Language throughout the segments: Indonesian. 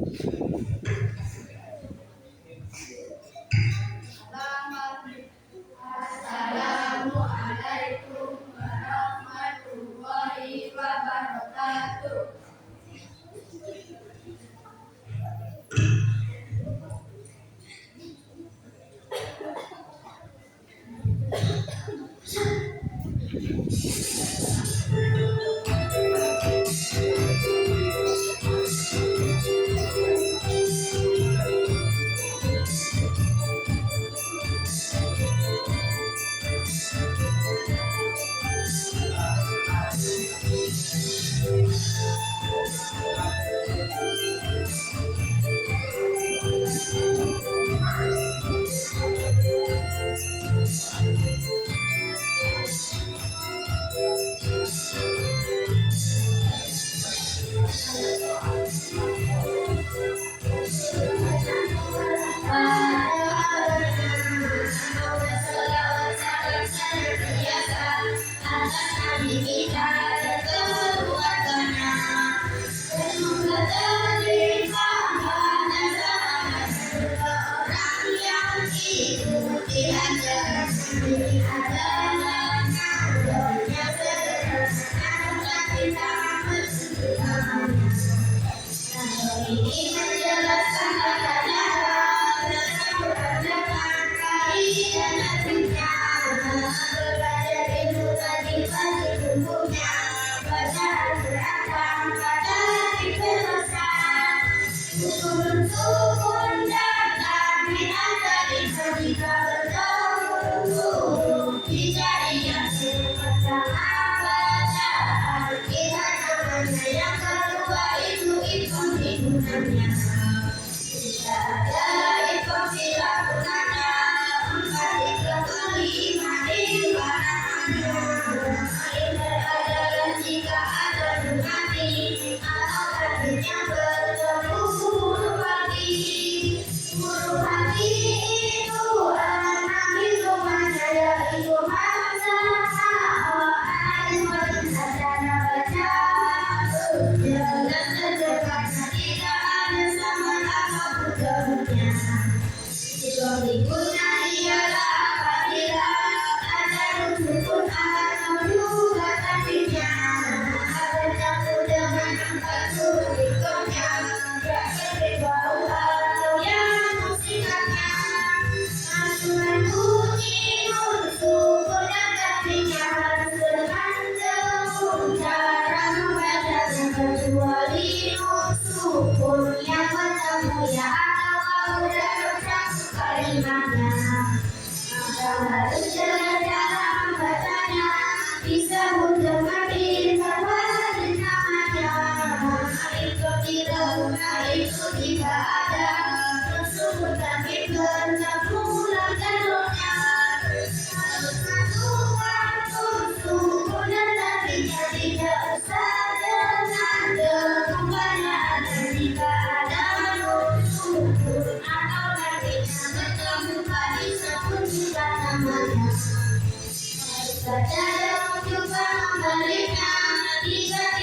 Assalamualaikum warahmatullahi wabarakatuh.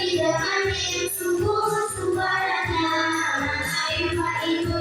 Tidak ambil sungguh sumbernya, air itu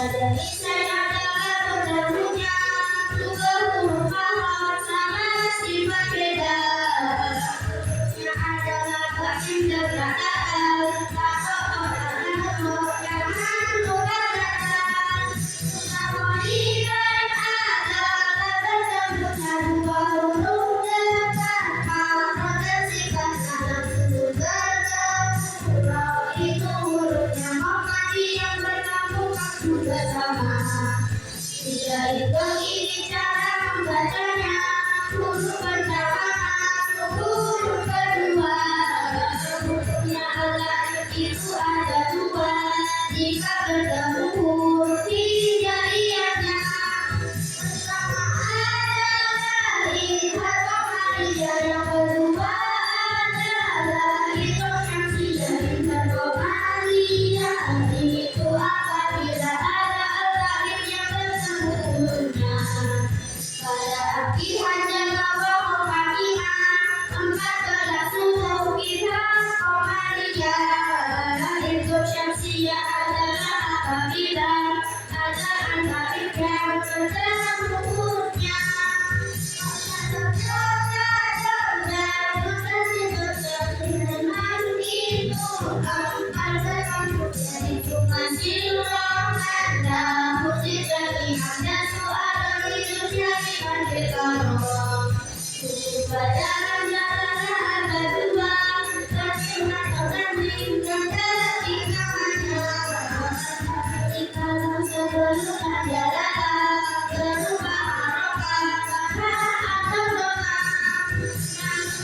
Pada lisan adalah berlakunya juga huruf pahat sama sifat beda. Yang adalah batin dan perkataan atau orang yang menggunakan. Kemudian adalah bertemu dua huruf depan pada sifat salam sungguh bertemu. Itu hurufnya mati yang bertemu bersama. Tidak hitung ini cara membacanya. Huruf pertama masuk huruf kedua. Hurufnya Allah itu ada dua. Jika bertemu huruf hijaiyahnya, pertama adalah lihat Maria, yang kedua adalah hitung syamsiah. Lihat Maria itu apabila ada alif yang bertemu hurufnya. Pada akibat jaga bohong Fatimah 14 huruf kita Maria. Itu syamsiah adalah apabila ada alif yang bertemu hurufnya.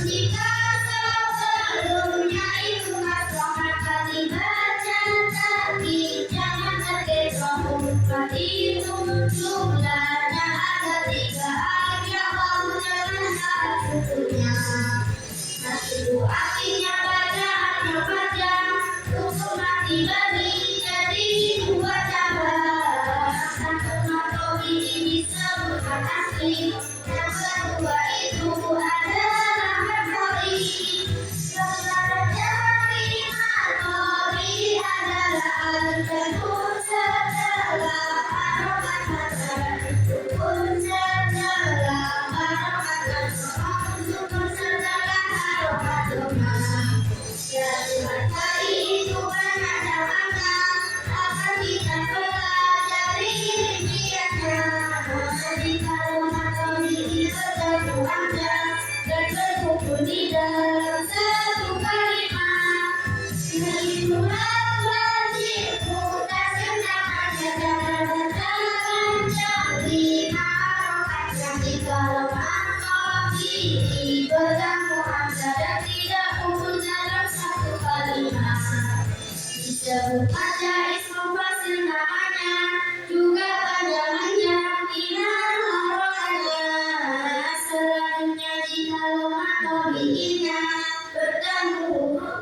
Jika sebelumnya itu masuk maka dibaca tapi jangan terkesan huruf itu jumlahnya ada 3 alif yang baru jangan satunya. Nasibu artinya bacaan yang panjang untuk mati bagi jadi 2 cabang. Satu matobi disebutkan asli, yang kedua itu adalah matobi. Sebenarnya matobi adalah alif dan nun setelah harokat hasan, sukun setelah harokat nasab, sukun setelah harokat domah. Jadi materi itu banyak cabangnya, akan kita pelajari rinciannya. Jadi kalau matobi bertemu anja dan berkumpul di dalam satu kalimat, itulah wajib kita sengaja cara berjalan jadi harokat. Jadi kalau matobi bertemu anja dan tidak kumpul dalam satu kalimat, disebut aja ismu fasil namanya, juga panjangannya minal harokatnya. Selanjutnya jika matobinya bertemu huruf